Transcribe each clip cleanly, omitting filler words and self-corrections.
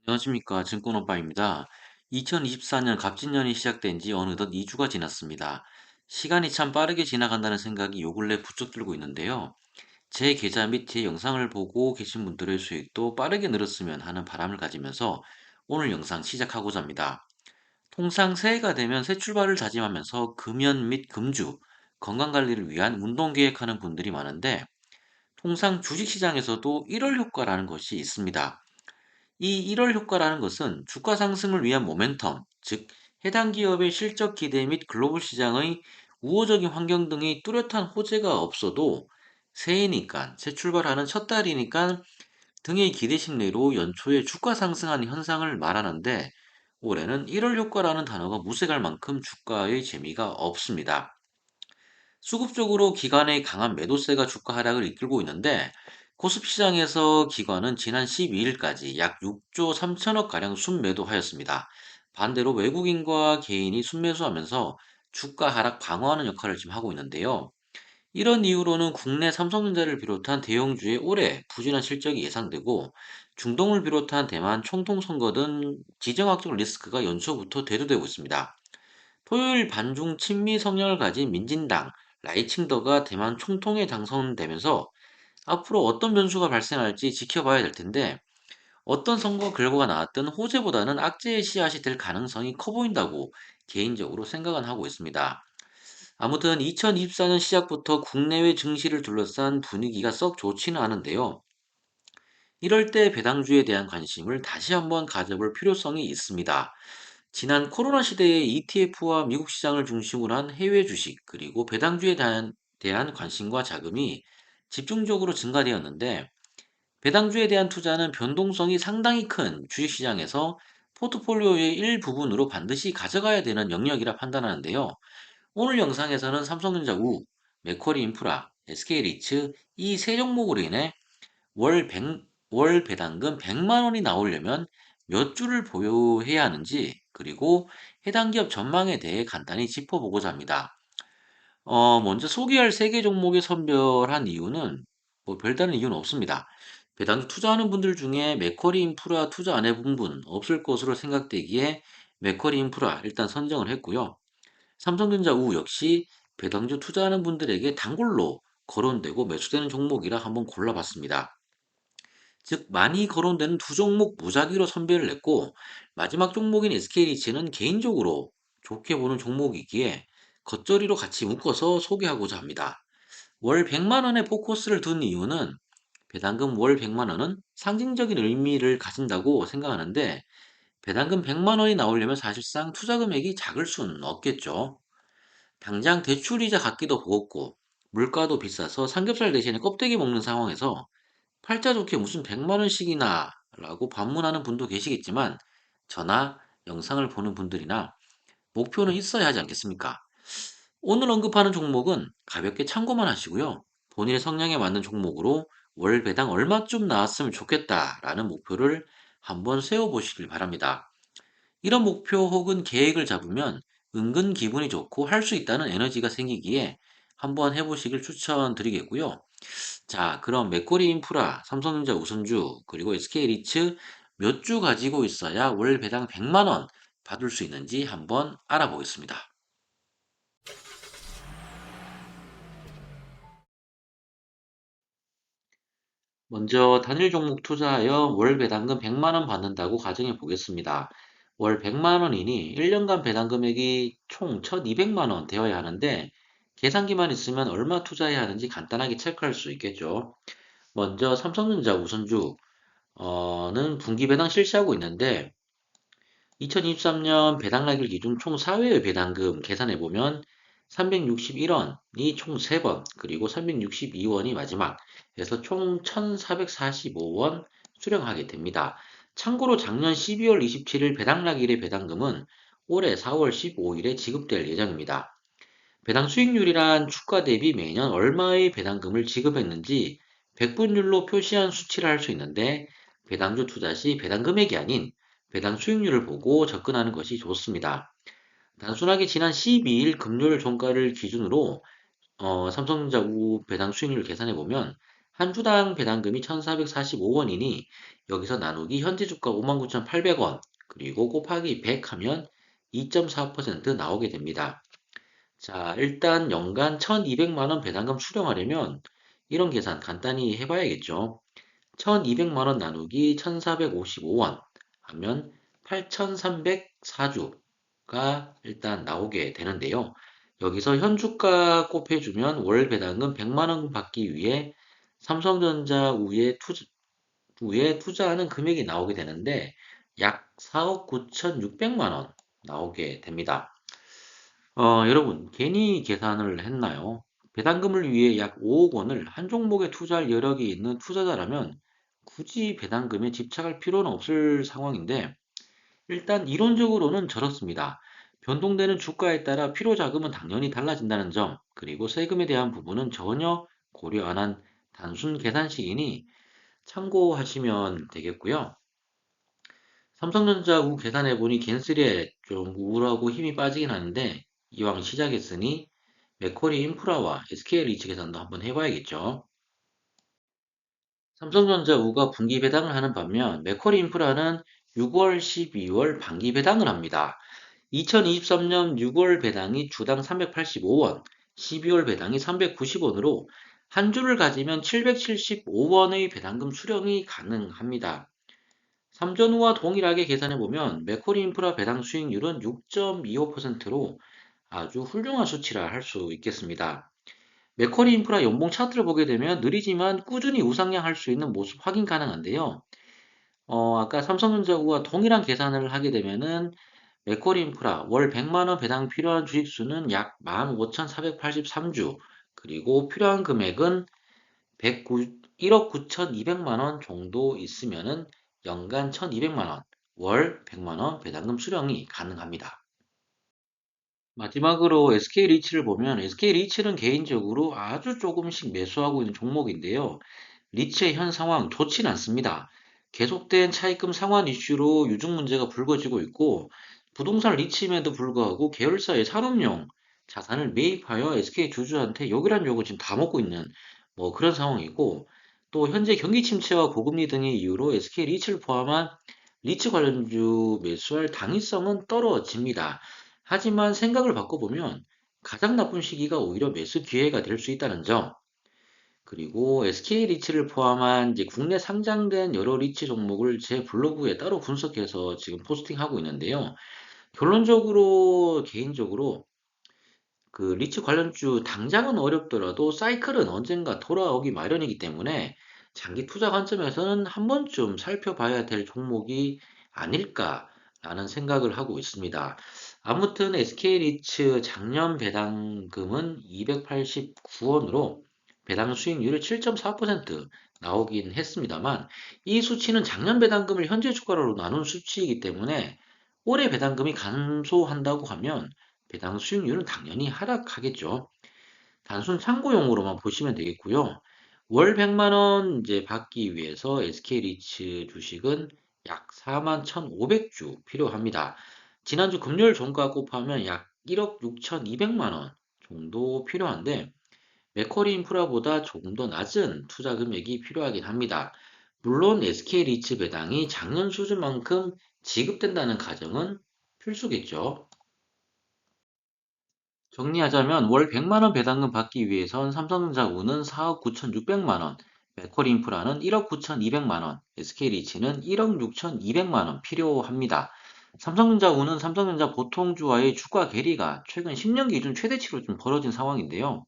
안녕하십니까. 증권오빠입니다. 2024년 갑진년이 시작된 지 어느덧 2주가 지났습니다. 시간이 참 빠르게 지나간다는 생각이 요 근래 부쩍 들고 있는데요. 제 계좌 및 제 영상을 보고 계신 분들의 수익도 빠르게 늘었으면 하는 바람을 가지면서 오늘 영상 시작하고자 합니다. 통상 새해가 되면 새 출발을 다짐하면서 금연 및 금주, 건강관리를 위한 운동 계획하는 분들이 많은데 통상 주식시장에서도 1월 효과라는 것이 있습니다. 이 1월 효과라는 것은 주가 상승을 위한 모멘텀, 즉 해당 기업의 실적 기대 및 글로벌 시장의 우호적인 환경 등의 뚜렷한 호재가 없어도 새해니까 새 출발하는 첫 달이니까 등의 기대 심리로 연초에 주가 상승하는 현상을 말하는데 올해는 1월 효과라는 단어가 무색할 만큼 주가의 재미가 없습니다. 수급적으로 기관의 강한 매도세가 주가 하락을 이끌고 있는데 코스피 시장에서 기관은 지난 12일까지 약 6조 3천억 가량 순매도하였습니다. 반대로 외국인과 개인이 순매수하면서 주가 하락 방어하는 역할을 지금 하고 있는데요. 이런 이유로는 국내 삼성전자를 비롯한 대형주의 올해 부진한 실적이 예상되고 중동을 비롯한 대만 총통선거 등 지정학적 리스크가 연초부터 대두되고 있습니다. 토요일 반중 친미 성향을 가진 민진당 라이칭더가 대만 총통에 당선되면서 앞으로 어떤 변수가 발생할지 지켜봐야 될 텐데 어떤 선거 결과가 나왔든 호재보다는 악재의 씨앗이 될 가능성이 커 보인다고 개인적으로 생각은 하고 있습니다. 아무튼 2024년 시작부터 국내외 증시를 둘러싼 분위기가 썩 좋지는 않은데요. 이럴 때 배당주에 대한 관심을 다시 한번 가져볼 필요성이 있습니다. 지난 코로나 시대에 ETF와 미국 시장을 중심으로 한 해외 주식, 그리고 배당주에 대한 관심과 자금이 집중적으로 증가되었는데, 배당주에 대한 투자는 변동성이 상당히 큰 주식시장에서 포트폴리오의 일부분으로 반드시 가져가야 되는 영역이라 판단하는데요. 오늘 영상에서는 삼성전자 우, 맥쿼리 인프라, SK리츠 이 세 종목으로 인해 월 100, 월 배당금 100만 원이 나오려면 몇 주를 보유해야 하는지, 그리고 해당 기업 전망에 대해 간단히 짚어보고자 합니다. 먼저 소개할 세 개 종목의 선별한 이유는 뭐 별다른 이유는 없습니다. 배당주 투자하는 분들 중에 맥쿼리 인프라 투자 안 해본 분 없을 것으로 생각되기에 맥쿼리 인프라 일단 선정을 했고요. 삼성전자 우 역시 배당주 투자하는 분들에게 단골로 거론되고 매수되는 종목이라 한번 골라봤습니다. 즉 많이 거론되는 두 종목 무작위로 선별을 했고 마지막 종목인 SK리츠는 개인적으로 좋게 보는 종목이기에 겉절이로 같이 묶어서 소개하고자 합니다. 월 100만 원에 포커스를 둔 이유는 배당금 월 100만 원은 상징적인 의미를 가진다고 생각하는데 배당금 100만 원이 나오려면 사실상 투자 금액이 작을 수는 없겠죠. 당장 대출이자 갚기도 버겁고 물가도 비싸서 삼겹살 대신에 껍데기 먹는 상황에서 팔자 좋게 무슨 100만 원씩이나 라고 반문하는 분도 계시겠지만 저나 영상을 보는 분들이나 목표는 있어야 하지 않겠습니까? 오늘 언급하는 종목은 가볍게 참고만 하시고요. 본인의 성향에 맞는 종목으로 월 배당 얼마쯤 나왔으면 좋겠다라는 목표를 한번 세워보시길 바랍니다. 이런 목표 혹은 계획을 잡으면 은근 기분이 좋고 할 수 있다는 에너지가 생기기에 한번 해보시길 추천드리겠고요. 자, 그럼 맥쿼리 인프라, 삼성전자 우선주, 그리고 SK리츠 몇 주 가지고 있어야 월 배당 100만 원 받을 수 있는지 한번 알아보겠습니다. 먼저 단일 종목 투자하여 월 배당금 100만 원 받는다고 가정해 보겠습니다. 월 100만 원이니 1년간 배당 금액이 총 1200만 원 되어야 하는데 계산기만 있으면 얼마 투자해야 하는지 간단하게 체크할 수 있겠죠. 먼저 삼성전자 우선주는 분기 배당 실시하고 있는데 2023년 배당락일 기준 총 4회의 배당금 계산해보면 361원이 총 3번, 그리고 362원이 마지막, 그래서 총 1445원 수령하게 됩니다. 참고로 작년 12월 27일 배당락일의 배당금은 올해 4월 15일에 지급될 예정입니다. 배당 수익률이란 주가 대비 매년 얼마의 배당금을 지급했는지 백분율로 표시한 수치를 할 수 있는데 배당주 투자 시 배당 금액이 아닌 배당 수익률을 보고 접근하는 것이 좋습니다. 단순하게 지난 12일 금요일 종가를 기준으로 삼성전자 우 배당 수익률을 계산해 보면 한 주당 배당금이 1,445원이니 여기서 나누기 현재 주가 59,800원 그리고 곱하기 100 하면 2.45% 나오게 됩니다. 자, 일단 연간 1,200만 원 배당금 수령하려면 이런 계산 간단히 해봐야겠죠. 1,200만 원 나누기 1,455원 하면 8,304주가 일단 나오게 되는데요. 여기서 현주가 곱해주면 월 배당금 100만 원 받기 위해 삼성전자 우에 투자하는 금액이 나오게 되는데 약 4억 9,600만 원 나오게 됩니다. 여러분, 괜히 계산을 했나요? 배당금을 위해 약 5억 원을 한 종목에 투자할 여력이 있는 투자자라면 굳이 배당금에 집착할 필요는 없을 상황인데, 일단 이론적으로는 저렇습니다. 변동되는 주가에 따라 필요자금은 당연히 달라진다는 점, 그리고 세금에 대한 부분은 전혀 고려 안 한 단순 계산식이니 참고하시면 되겠고요. 삼성전자 계산해보니 갠슬에 좀 우울하고 힘이 빠지긴 하는데 이왕 시작했으니 맥쿼리 인프라와 SK리치 계산도 한번 해봐야겠죠. 삼성전자 우가 분기 배당을 하는 반면 맥쿼리 인프라는 6월, 12월 반기 배당을 합니다. 2023년 6월 배당이 주당 385원, 12월 배당이 390원으로 한 주를 가지면 775원의 배당금 수령이 가능합니다. 삼전후와 동일하게 계산해보면 맥쿼리 인프라 배당 수익률은 6.25%로 아주 훌륭한 수치라 할 수 있겠습니다. 맥쿼리 인프라 연봉 차트를 보게 되면 느리지만 꾸준히 우상향할 수 있는 모습 확인 가능한데요. 아까 삼성전자와 동일한 계산을 하게 되면은 맥쿼리 인프라 월 100만 원 배당 필요한 주식수는 약 15,483주, 그리고 필요한 금액은 1억 9,200만 원 정도 있으면은 연간 1,200만 원, 월 100만 원 배당금 수령이 가능합니다. 마지막으로 SK리치를 보면 SK리치는 개인적으로 아주 조금씩 매수하고 있는 종목인데요. 리츠의 현 상황 좋진 않습니다. 계속된 차입금 상환 이슈로 유증 문제가 불거지고 있고 부동산 리츠임에도 불구하고 계열사의 산업용 자산을 매입하여 SK 주주한테 욕이란 욕을 지금 다 먹고 있는 뭐 그런 상황이고 또 현재 경기 침체와 고금리 등의 이유로 SK 리츠를 포함한 리츠 관련주 매수할 당위성은 떨어집니다. 하지만 생각을 바꿔보면 가장 나쁜 시기가 오히려 매수 기회가 될 수 있다는 점, 그리고 SK 리츠를 포함한 이제 국내 상장된 여러 리츠 종목을 제 블로그에 따로 분석해서 지금 포스팅하고 있는데요. 결론적으로 개인적으로 그 리츠 관련주 당장은 어렵더라도 사이클은 언젠가 돌아오기 마련이기 때문에 장기 투자 관점에서는 한 번쯤 살펴봐야 될 종목이 아닐까라는 생각을 하고 있습니다. 아무튼 SK 리츠 작년 배당금은 289원으로 배당 수익률이 7.4% 나오긴 했습니다만 이 수치는 작년 배당금을 현재 주가로 나눈 수치이기 때문에 올해 배당금이 감소한다고 하면 배당 수익률은 당연히 하락하겠죠. 단순 참고용으로만 보시면 되겠고요. 월 100만 원 이제 받기 위해서 SK리츠 주식은 약 4만 1,500주 필요합니다. 지난주 금요일 종가 곱하면 약 1억 6,200만 원 정도 필요한데 맥쿼리 인프라보다 조금 더 낮은 투자 금액이 필요하긴 합니다. 물론 SK리츠 배당이 작년 수준만큼 지급된다는 가정은 필수겠죠. 정리하자면 월 100만 원 배당금 받기 위해선 삼성전자 우는 4억 9,600만 원, 맥쿼리 인프라는 1억 9,200만 원, SK리치는 1억 6,200만 원 필요합니다. 삼성전자 우는 삼성전자 보통주와의 주가 괴리가 최근 10년 기준 최대치로 좀 벌어진 상황인데요.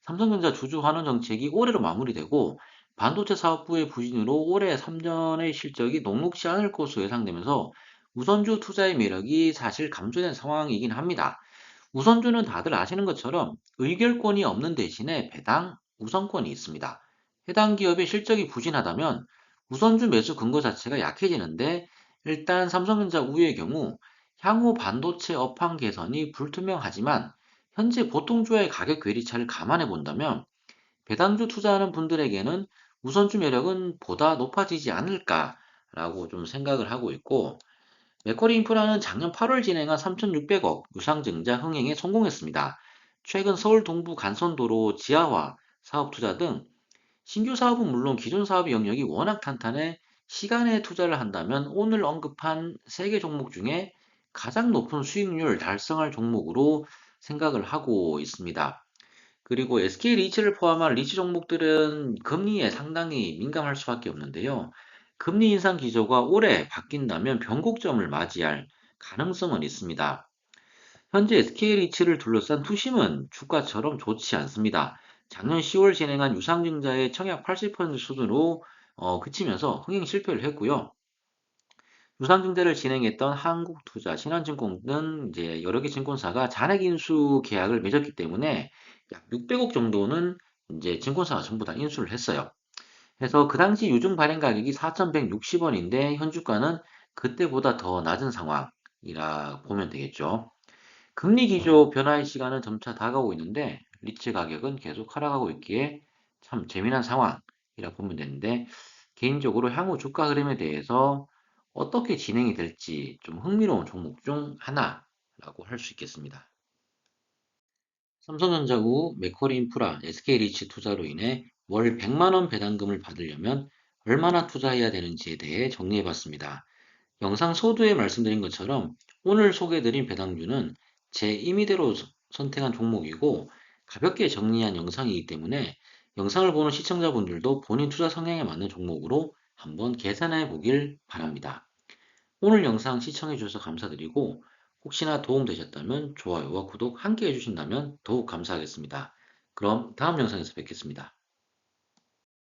삼성전자 주주 환원 정책이 올해로 마무리되고 반도체 사업부의 부진으로 올해 3년의 실적이 녹록지 않을 것으로 예상되면서 우선주 투자의 매력이 사실 감소된 상황이긴 합니다. 우선주는 다들 아시는 것처럼 의결권이 없는 대신에 배당 우선권이 있습니다. 해당 기업의 실적이 부진하다면 우선주 매수 근거 자체가 약해지는데 일단 삼성전자 우의 경우 향후 반도체 업황 개선이 불투명하지만 현재 보통주와의 가격 괴리차를 감안해 본다면 배당주 투자하는 분들에게는 우선주 매력은 보다 높아지지 않을까라고 좀 생각을 하고 있고 맥쿼리 인프라는 작년 8월 진행한 3,600억 유상증자 흥행에 성공했습니다. 최근 서울 동부 간선도로 지하화 사업 투자 등 신규 사업은 물론 기존 사업의 영역이 워낙 탄탄해 시간에 투자를 한다면 오늘 언급한 3개 종목 중에 가장 높은 수익률 달성할 종목으로 생각을 하고 있습니다. 그리고 SK 리츠를 포함한 리츠 종목들은 금리에 상당히 민감할 수밖에 없는데요. 금리 인상 기조가 올해 바뀐다면 변곡점을 맞이할 가능성은 있습니다. 현재 SK 리츠를 둘러싼 투심은 주가처럼 좋지 않습니다. 작년 10월 진행한 유상증자의 청약 80% 수준으로 그치면서 흥행 실패를 했고요. 유상증자를 진행했던 한국투자, 신한증권 등 이제 여러 개 증권사가 잔액 인수 계약을 맺었기 때문에 약 600억 정도는 이제 증권사가 전부 다 인수를 했어요. 그래서 그 당시 유증 발행 가격이 4,160원인데 현주가는 그때보다 더 낮은 상황이라 보면 되겠죠. 금리 기조 변화의 시간은 점차 다가오고 있는데 리츠 가격은 계속 하락하고 있기에 참 재미난 상황이라 보면 되는데 개인적으로 향후 주가 흐름에 대해서 어떻게 진행이 될지 좀 흥미로운 종목 중 하나라고 할 수 있겠습니다. 삼성전자 후 맥쿼리 인프라, SK리츠 투자로 인해 월 100만 원 배당금을 받으려면 얼마나 투자해야 되는지에 대해 정리해 봤습니다. 영상 서두에 말씀드린 것처럼 오늘 소개해드린 배당주는 제 임의대로 선택한 종목이고 가볍게 정리한 영상이기 때문에 영상을 보는 시청자분들도 본인 투자 성향에 맞는 종목으로 한번 계산해 보길 바랍니다. 오늘 영상 시청해 주셔서 감사드리고 혹시나 도움되셨다면 좋아요와 구독 함께 해주신다면 더욱 감사하겠습니다. 그럼 다음 영상에서 뵙겠습니다.